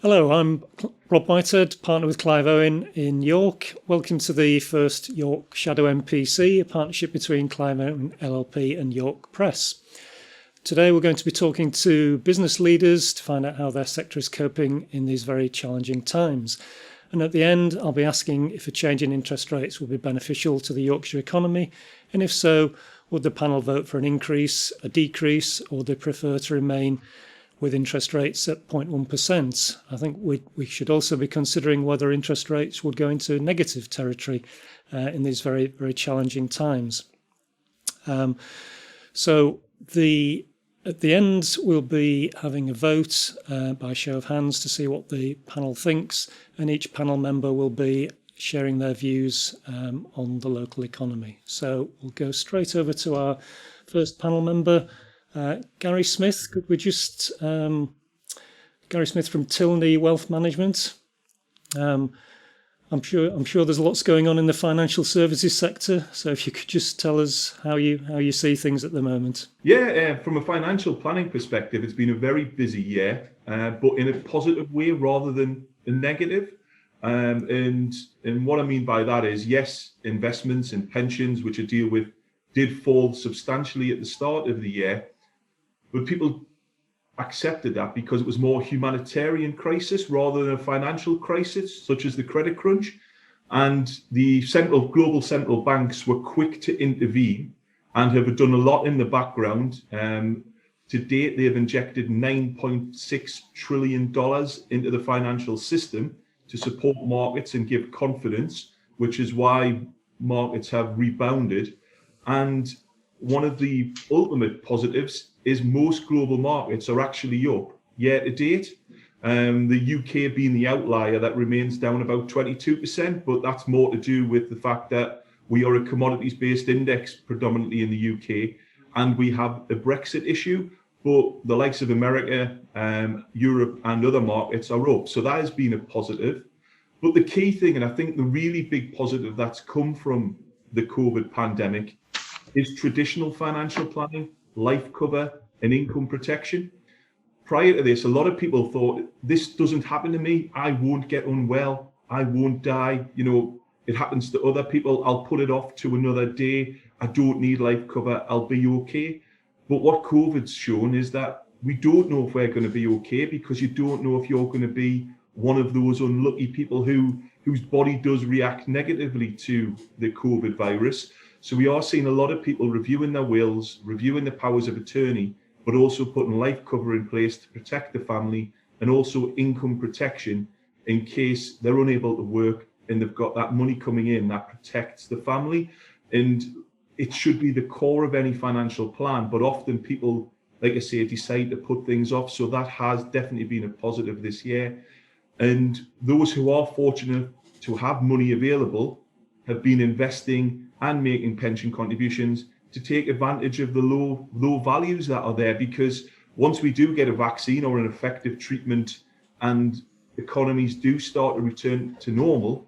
Hello, I'm Rob Whitehead, partner with Clive Owen in York. Welcome to the first York Shadow MPC, a partnership between Clive Owen LLP and York Press. Today we're going to be talking to business leaders to find out how their sector is coping in these very challenging times. And at the end, I'll be asking if a change in interest rates will be beneficial to the Yorkshire economy, and if so, would the panel vote for an increase, a decrease, or they prefer to remain with interest rates at 0.1%. I think we should also be considering whether interest rates would go into negative territory in these very, very challenging times. So at the end, we'll be having a vote by show of hands to see what the panel thinks, and each panel member will be sharing their views on the local economy. So we'll go straight over to our first panel member, Gary Smith. Could we just Gary Smith from Tilney Wealth Management. I'm sure there's lots going on in the financial services sector. So if you could just tell us how you see things at the moment. Yeah, from a financial planning perspective, it's been a very busy year, but in a positive way rather than a negative. And what I mean by that is, yes, investments and pensions, which I deal with, did fall substantially at the start of the year, but people accepted that because it was more humanitarian crisis rather than a financial crisis, such as the credit crunch. And the global central banks were quick to intervene and have done a lot in the background. To date, they have injected $9.6 trillion into the financial system to support markets and give confidence, which is why markets have rebounded. And one of the ultimate positives is most global markets are actually up year to date. The UK being the outlier, that remains down about 22%, but that's more to do with the fact that we are a commodities-based index predominantly in the UK, and we have a Brexit issue, but the likes of America, Europe and other markets are up. So that has been a positive. But the key thing, and I think the really big positive that's come from the COVID pandemic, is traditional financial planning, life cover and income protection. Prior to this, a lot of people thought, this doesn't happen to me, I won't get unwell, I won't die, it happens to other people, I'll put it off to another day, I don't need life cover, I'll be okay. But what COVID's shown is that we don't know if we're going to be okay, because you don't know if you're going to be one of those unlucky people whose body does react negatively to the COVID virus. So we are seeing a lot of people reviewing their wills, reviewing the powers of attorney, but also putting life cover in place to protect the family, and also income protection in case they're unable to work and they've got that money coming in that protects the family. And it should be the core of any financial plan, but often people, like I say, decide to put things off. So that has definitely been a positive this year. And those who are fortunate to have money available have been investing and making pension contributions to take advantage of the low values that are there. Because once we do get a vaccine or an effective treatment and economies do start to return to normal,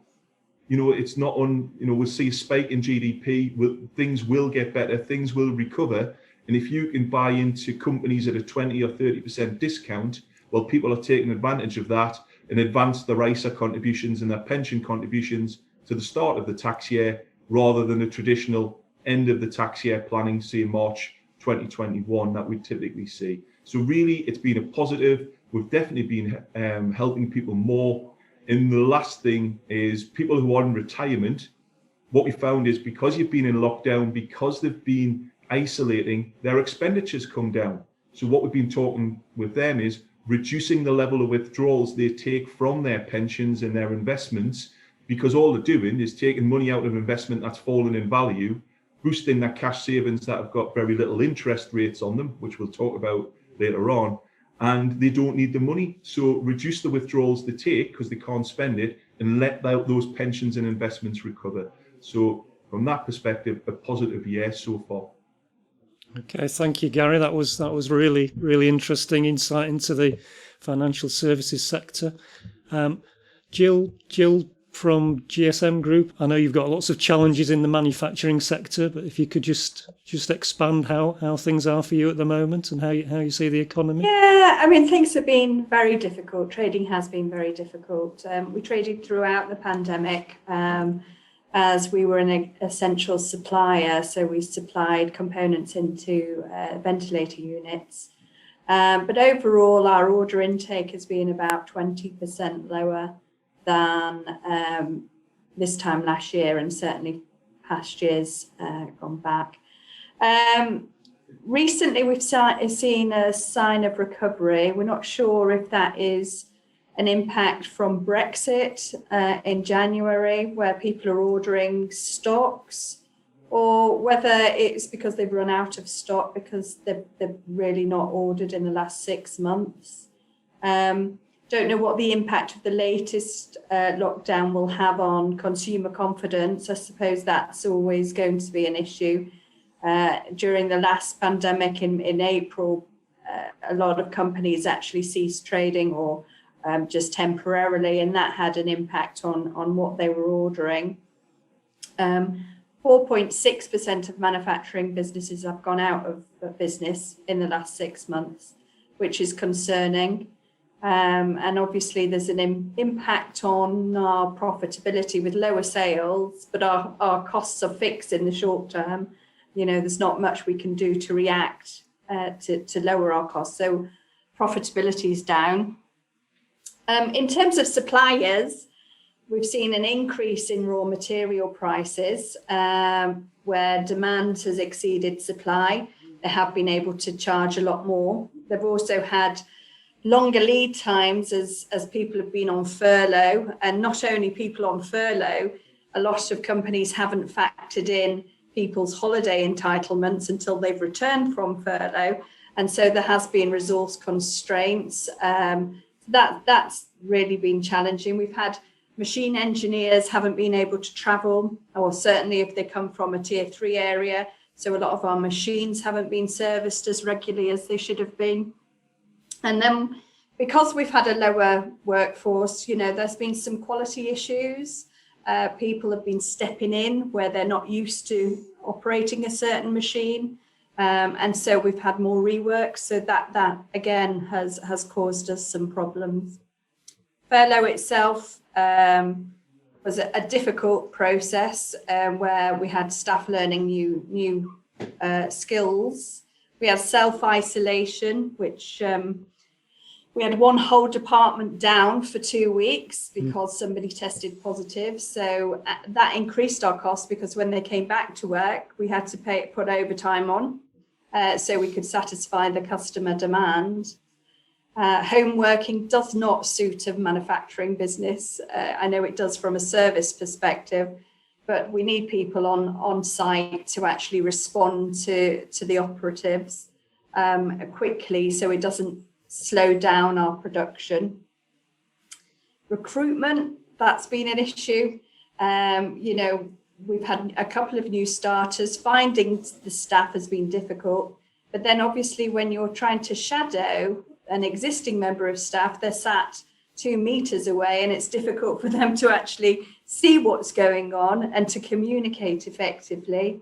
it's not we'll see a spike in GDP, things will get better, things will recover. And if you can buy into companies at a 20 or 30% discount, well, people are taking advantage of that and advance their ISA contributions and their pension contributions to the start of the tax year, rather than a traditional end of the tax year planning, say March 2021, that we typically see. So really, it's been a positive. We've definitely been helping people more. And the last thing is, people who are in retirement, what we found is, because you've been in lockdown, because they've been isolating, their expenditures come down. So what we've been talking with them is reducing the level of withdrawals they take from their pensions and their investments, because all they're doing is taking money out of investment that's fallen in value, boosting their cash savings that have got very little interest rates on them, which we'll talk about later on, and they don't need the money. So reduce the withdrawals they take because they can't spend it, and let those pensions and investments recover. So from that perspective, a positive year so far. Okay, thank you, Gary. That was really, really interesting insight into the financial services sector. Jill from GSM Group. I know you've got lots of challenges in the manufacturing sector, but if you could just expand how things are for you at the moment and how you see the economy. Yeah, I mean, things have been very difficult. Trading has been very difficult. We traded throughout the pandemic as we were an essential supplier. So we supplied components into ventilator units. But overall, our order intake has been about 20% lower than this time last year, and certainly past years gone back. Recently, we've seen a sign of recovery. We're not sure if that is an impact from Brexit in January, where people are ordering stocks, or whether it's because they've run out of stock because they've really not ordered in the last 6 months. Don't know what the impact of the latest lockdown will have on consumer confidence. I suppose that's always going to be an issue. During the last pandemic in April, a lot of companies actually ceased trading or just temporarily, and that had an impact on what they were ordering. 4.6% of manufacturing businesses have gone out of business in the last 6 months, which is concerning. And obviously there's an impact on our profitability with lower sales, but our costs are fixed in the short term. You know, there's not much we can do to react to lower our costs. So profitability is down. In terms of suppliers, we've seen an increase in raw material prices where demand has exceeded supply. They have been able to charge a lot more. They've also had longer lead times as people have been on furlough, and not only people on furlough, a lot of companies haven't factored in people's holiday entitlements until they've returned from furlough, and so there has been resource constraints. That's really been challenging. We've had machine engineers haven't been able to travel, or certainly if they come from a tier 3 area, so a lot of our machines haven't been serviced as regularly as they should have been. And then because we've had a lower workforce, you know, there's been some quality issues. People have been stepping in where they're not used to operating a certain machine. And so we've had more rework. So that again has caused us some problems. Furlough itself was a difficult process where we had staff learning new skills. We had self-isolation, which we had one whole department down for 2 weeks because somebody tested positive. So that increased our costs because when they came back to work, we had to put overtime on so we could satisfy the customer demand. Home working does not suit a manufacturing business. I know it does from a service perspective, but we need people on site to actually respond to the operatives quickly so it doesn't slow down our production. Recruitment, that's been an issue. You know, we've had a couple of new starters. Finding the staff has been difficult, but then obviously when you're trying to shadow an existing member of staff, they're sat 2 meters away and it's difficult for them to actually see what's going on and to communicate effectively.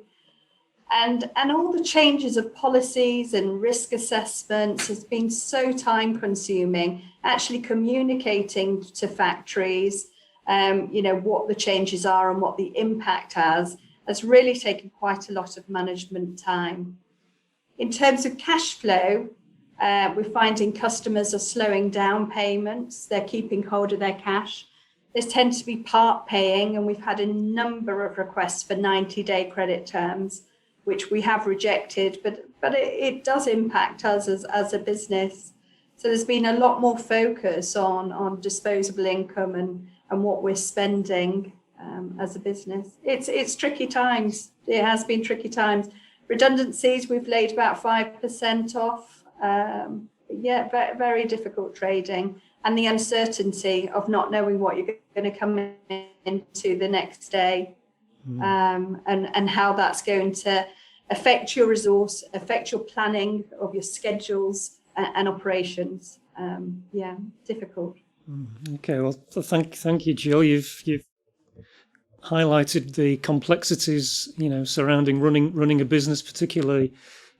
And all the changes of policies and risk assessments has been so time consuming, actually communicating to factories, you know, what the changes are and what the impact has really taken quite a lot of management time. In terms of cash flow, we're finding customers are slowing down payments. They're keeping hold of their cash. They tend to be part paying, and we've had a number of requests for 90-day credit terms, which we have rejected, but it does impact us as a business. So there's been a lot more focus on disposable income and what we're spending as a business. It's tricky times. It has been tricky times. Redundancies, we've laid about 5% off. Yeah, very, very difficult trading, and the uncertainty of not knowing what you're going to come into the next day, and how that's going to affect your resource, affect your planning of your schedules and operations. Yeah, difficult. Okay, well, thank you, Jill. You've highlighted the complexities, surrounding running a business, particularly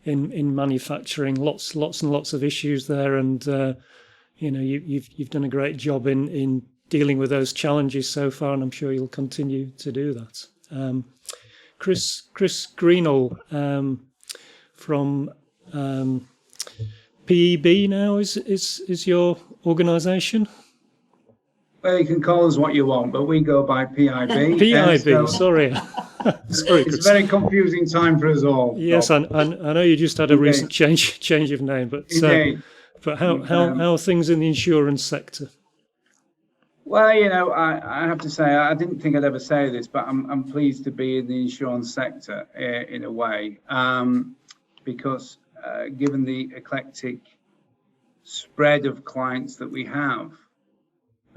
in manufacturing. Lots and lots of issues there, and you've done a great job in dealing with those challenges so far, and I'm sure you'll continue to do that. Chris Greenall from PEB now is your organisation? Well, you can call us what you want, but we go by PIB. PIB, sorry. Sorry, It's a Chris. very confusing time for us all. Yes, I know you just had a Indeed. recent change of name, but Indeed. how are things in the insurance sector? Well, I have to say, I didn't think I'd ever say this, but I'm pleased to be in the insurance sector in a way, because given the eclectic spread of clients that we have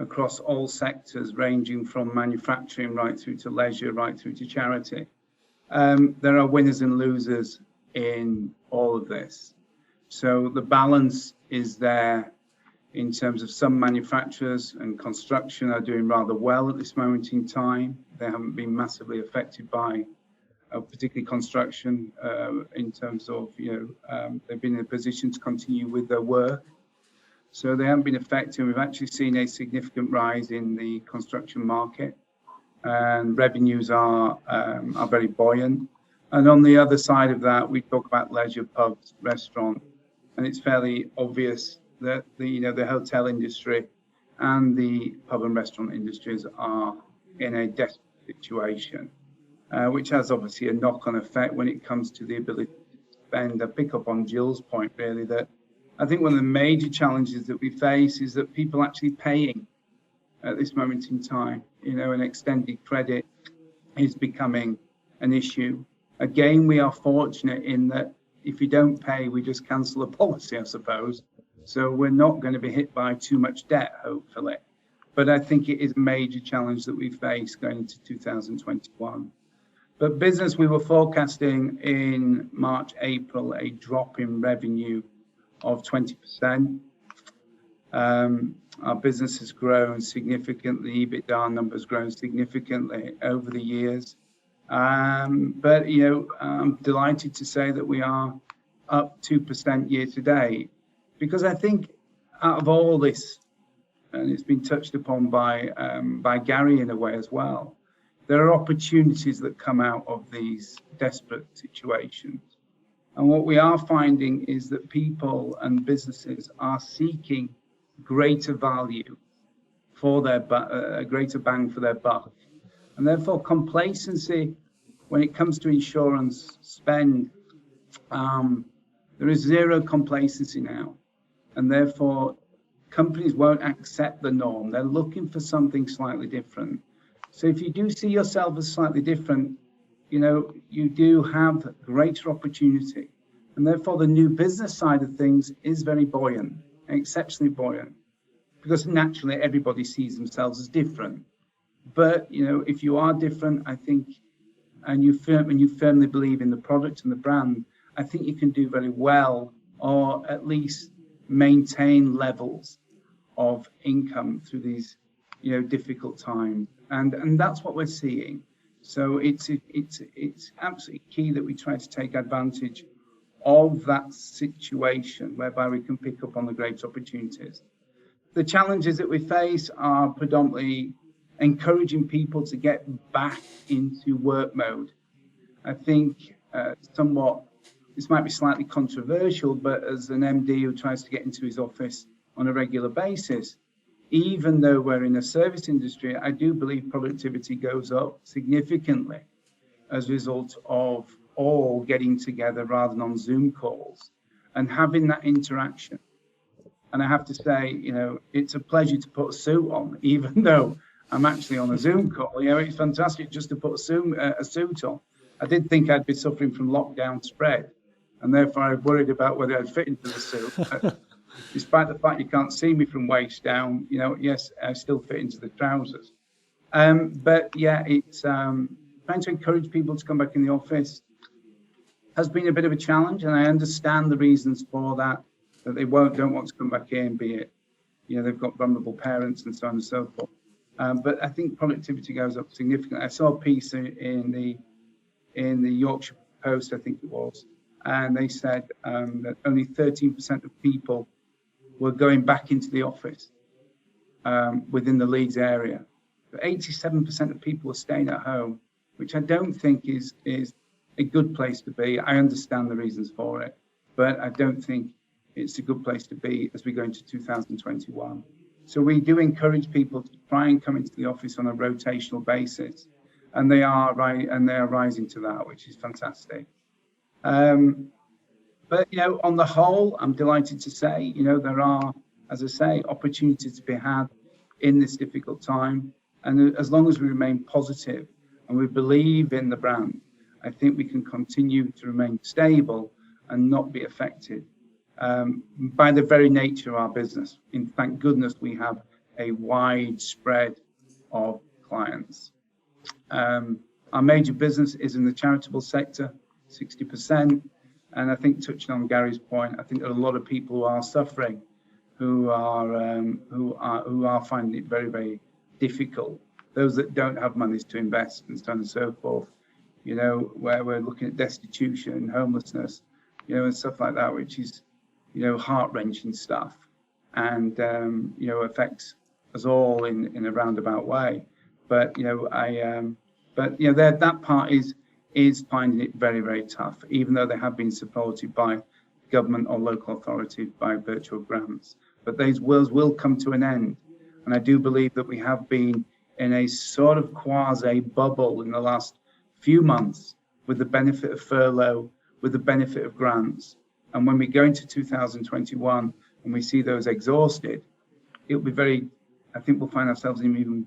across all sectors, ranging from manufacturing right through to leisure, right through to charity, there are winners and losers in all of this. So the balance is there in terms of some manufacturers and construction are doing rather well at this moment in time. They haven't been massively affected by particularly construction in terms of, they've been in a position to continue with their work. So they haven't been affected. We've actually seen a significant rise in the construction market, and revenues are very buoyant. And on the other side of that, we talk about leisure, pubs, restaurants, and it's fairly obvious that the hotel industry and the pub and restaurant industries are in a desperate situation, which has obviously a knock-on effect when it comes to the ability to spend. I pick up on Jill's point, really, that I think one of the major challenges that we face is that people actually paying at this moment in time. An extended credit is becoming an issue. Again, we are fortunate in that if you don't pay, we just cancel a policy, I suppose. So we're not going to be hit by too much debt, hopefully. But I think it is a major challenge that we face going into 2021. But business, we were forecasting in March, April, a drop in revenue of 20%. Our business has grown significantly. EBITDA numbers grown significantly over the years. But I'm delighted to say that we are up 2% year to date, because I think out of all this, and it's been touched upon by Gary in a way as well, there are opportunities that come out of these desperate situations. And what we are finding is that people and businesses are seeking greater value for their a greater bang for their buck. And therefore complacency when it comes to insurance spend, there is zero complacency now. And therefore companies won't accept the norm. They're looking for something slightly different. So if you do see yourself as slightly different, you do have greater opportunity. And therefore the new business side of things is very buoyant, exceptionally buoyant, because naturally everybody sees themselves as different. But if you are different, I think, and you firmly believe in the product and the brand, I think you can do very well, or at least maintain levels of income through these difficult times. And that's what we're seeing. So it's absolutely key that we try to take advantage of that situation whereby we can pick up on the great opportunities. The challenges that we face are predominantly encouraging people to get back into work mode. I think somewhat, this might be slightly controversial, but as an MD who tries to get into his office on a regular basis, even though we're in a service industry, I do believe productivity goes up significantly as a result of all getting together rather than on Zoom calls and having that interaction. And I have to say, it's a pleasure to put a suit on, even though I'm actually on a Zoom call. It's fantastic just to put a suit on. I did think I'd be suffering from lockdown spread, and therefore I worried about whether I'd fit into the suit. But despite the fact you can't see me from waist down, yes, I still fit into the trousers. But yeah, it's trying to encourage people to come back in the office has been a bit of a challenge, and I understand the reasons for that they don't want to come back in, be it, they've got vulnerable parents and so on and so forth. But I think productivity goes up significantly. I saw a piece in the Yorkshire Post, I think it was, and they said that only 13% of people were going back into the office within the Leeds area. But 87% of people are staying at home, which I don't think is a good place to be. I understand the reasons for it, but I don't think it's a good place to be as we go into 2021. So we do encourage people to try and come into the office on a rotational basis, and they are rising to that, which is fantastic. But on the whole, I'm delighted to say, there are, as I say, opportunities to be had in this difficult time, and as long as we remain positive and we believe in the brand, I think we can continue to remain stable and not be affected by the very nature of our business. Thank goodness we have a wide spread of clients. Our major business is in the charitable sector, 60%. And I think, touching on Gary's point, I think there are a lot of people who are suffering, who are finding it very, very difficult. Those that don't have monies to invest and so on and so forth, where we're looking at destitution, homelessness, and stuff like that, which is, heart-wrenching stuff, and affects us all in a roundabout way. But that part is finding it very, very tough, even though they have been supported by government or local authorities by virtue of grants. But those will come to an end, and I do believe that we have been in a sort of quasi bubble in the last few months with the benefit of furlough, with the benefit of grants. And when we go into 2021 and we see those exhausted, it'll be I think we'll find ourselves in even,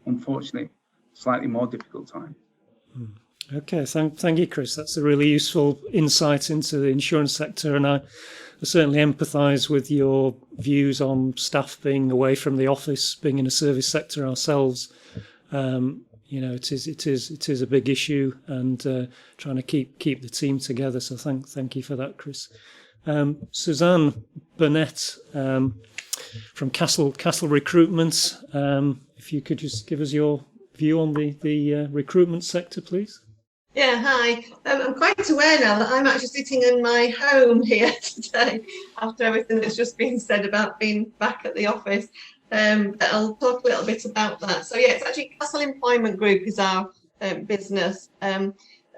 unfortunately, slightly more difficult time. Okay, thank you, Chris. That's a really useful insight into the insurance sector, and I certainly empathise with your views on staff being away from the office, being in a service sector ourselves. It is a big issue, and trying to keep the team together. So thank you for that, Chris. Suzanne, Burnett from Castle Recruitment. If you could just give us your view on the recruitment sector, please. Yeah, hi. I'm quite aware now that I'm actually sitting in my home here today after everything that's just been said about being back at the office. I'll talk a little bit about that. So yeah, it's actually Castle Employment Group is our business, and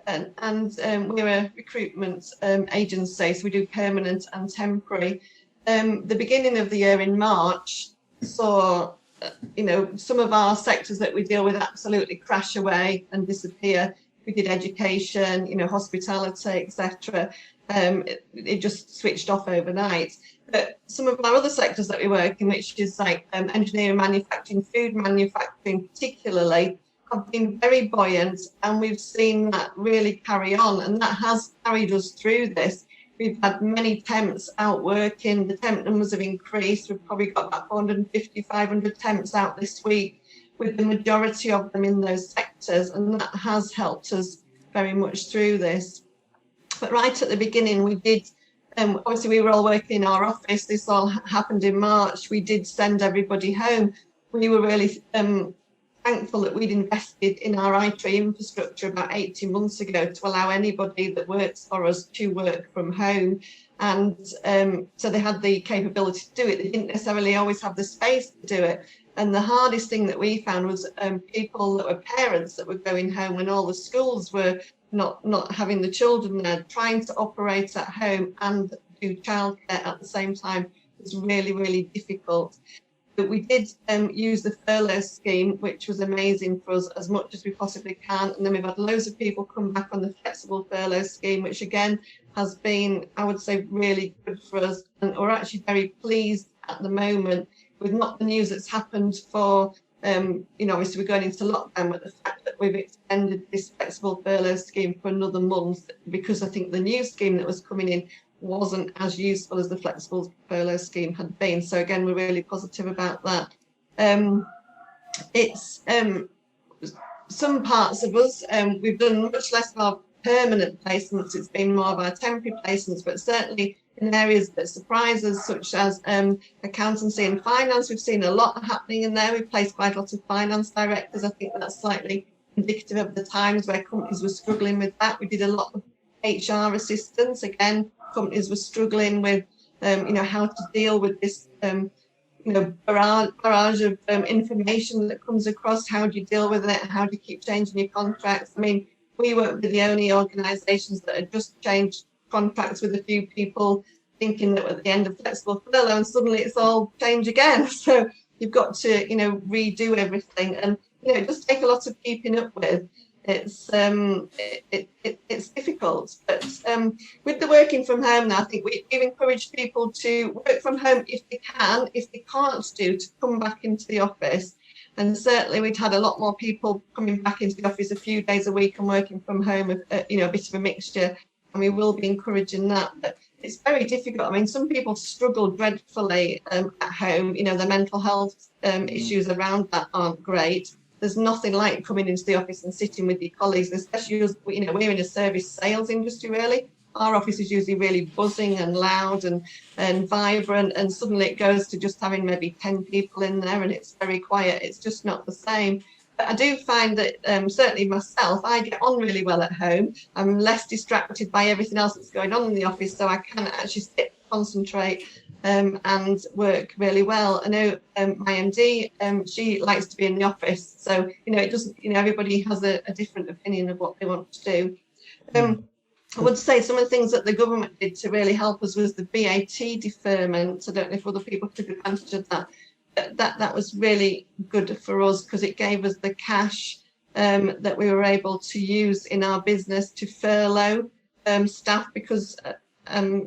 we're a recruitment agency, so we do permanent and temporary. The beginning of the year in March saw some of our sectors that we deal with absolutely crash away and disappear. We did education, hospitality, etc. It just switched off overnight. But some of our other sectors that we work in, which is like engineering, manufacturing, food manufacturing particularly, have been very buoyant, and we've seen that really carry on, and that has carried us through this. We've had many temps out working. The temp numbers have increased. We've probably got about 450, 500 temps out this week, with the majority of them in those sectors, and that has helped us very much through this. But right at the beginning, we did, obviously we were all working in our office. This all happened in March. We did send everybody home. We were really thankful that we'd invested in our IT infrastructure about 18 months ago to allow anybody that works for us to work from home. And so they had the capability to do it. They didn't necessarily always have the space to do it. And the hardest thing that we found was people that were parents that were going home when all the schools were not having the children there, trying to operate at home and do childcare at the same time was really, really difficult. But we did use the furlough scheme, which was amazing for us as much as we possibly can. And then we've had loads of people come back on the flexible furlough scheme, which again has been, I would say, really good for us. And we're actually very pleased at the moment with not the news that's happened for, obviously we're going into lockdown, but the fact that we've extended this flexible furlough scheme for another month, because I think the new scheme that was coming in wasn't as useful as the flexible furlough scheme had been. So again, we're really positive about that. It's some parts of us, we've done much less of our permanent placements. It's been more of our temporary placements, but certainly in areas that surprise us, such as accountancy and finance. We've seen a lot happening in there. We've placed quite a lot of finance directors. I think that's slightly indicative of the times where companies were struggling with that. We did a lot of HR assistants. Again, companies were struggling with, how to deal with this, barrage of information that comes across. How do you deal with it? How do you keep changing your contracts? I mean, we weren't the only organisations that had just changed contracts with a few people, thinking that at the end of flexible furlough, and suddenly it's all changed again. So you've got to, redo everything, and it does take a lot of keeping up with. It's it's difficult, but with the working from home now, I think we've encouraged people to work from home if they can. If they can't to come back into the office. And certainly we'd had a lot more people coming back into the office a few days a week and working from home, a bit of a mixture. And we will be encouraging that. But it's very difficult. I mean, some people struggle dreadfully at home. The mental health issues around that aren't great. There's nothing like coming into the office and sitting with your colleagues, especially as, we're in a service sales industry, really. Our office is usually really buzzing and loud and vibrant, and suddenly it goes to just having maybe 10 people in there and it's very quiet. It's just not the same. But I do find that certainly myself, I get on really well at home. I'm less distracted by everything else that's going on in the office, so I can actually sit, concentrate and work really well. I know my MD, she likes to be in the office, so it doesn't. Everybody has a different opinion of what they want to do. I would say some of the things that the government did to really help us was the VAT deferment. I don't know if other people took advantage of that. That was really good for us because it gave us the cash that we were able to use in our business to furlough staff, because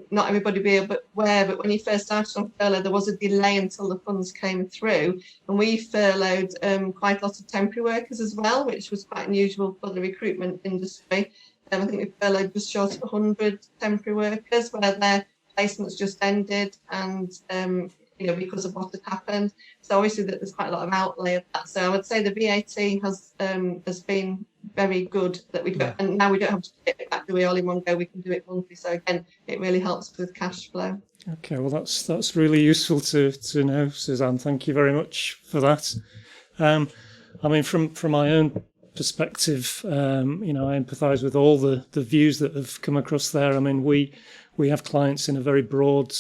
not everybody will be aware, but when you first started on furlough, there was a delay until the funds came through, and we furloughed quite a lot of temporary workers as well, which was quite unusual for the recruitment industry. I think we furloughed just short of 100 temporary workers where their placements just ended, and because of what had happened. So obviously that there's quite a lot of outlay of that. So I would say the VAT has been very good that we do, and now we don't have to do it back to all in one go. We can do it monthly. So again, it really helps with cash flow. Okay, well that's really useful to know, Suzanne. Thank you very much for that. I mean, from my own perspective, I empathise with all the views that have come across there. I mean, we have clients in a very broad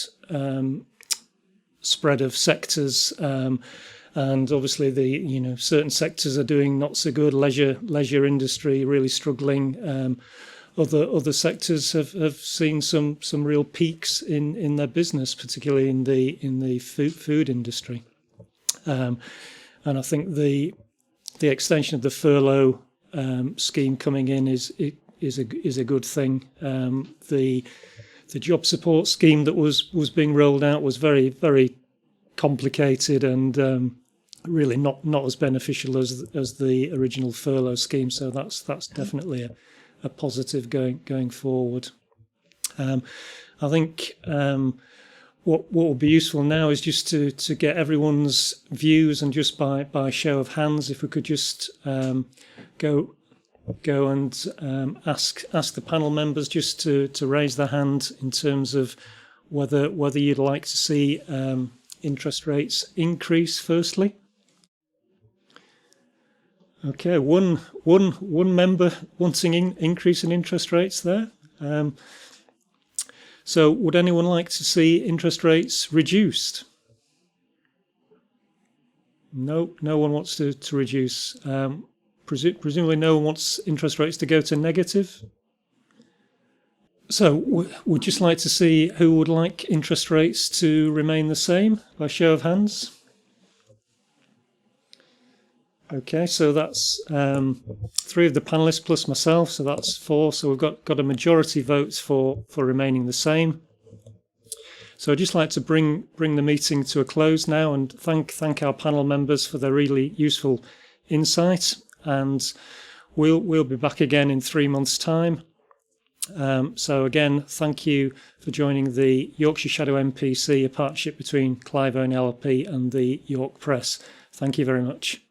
spread of sectors, and obviously the certain sectors are doing not so good. Leisure industry really struggling. Other sectors have seen some real peaks in their business, particularly in the food industry. And I think the extension of the furlough scheme coming in is a good thing. The job support scheme that was being rolled out was very, very complicated and really not as beneficial as the original furlough scheme. So that's definitely a positive going forward. I think what will be useful now is just to get everyone's views, and just by show of hands, if we could just go and ask the panel members just to raise their hand in terms of whether you'd like to see interest rates increase firstly. Okay, one member wanting increase in interest rates there. So would anyone like to see interest rates reduced? No one wants to reduce. Presumably no one wants interest rates to go to negative. So we'd just like to see who would like interest rates to remain the same by show of hands. Okay, so that's 3 of the panelists plus myself, so that's 4. So we've got a majority votes for remaining the same. So I'd just like to bring the meeting to a close now, and thank our panel members for their really useful insight. And we'll be back again in 3 months' time. So again, thank you for joining the Yorkshire Shadow MPC, a partnership between Clivo and LLP and the York Press. Thank you very much.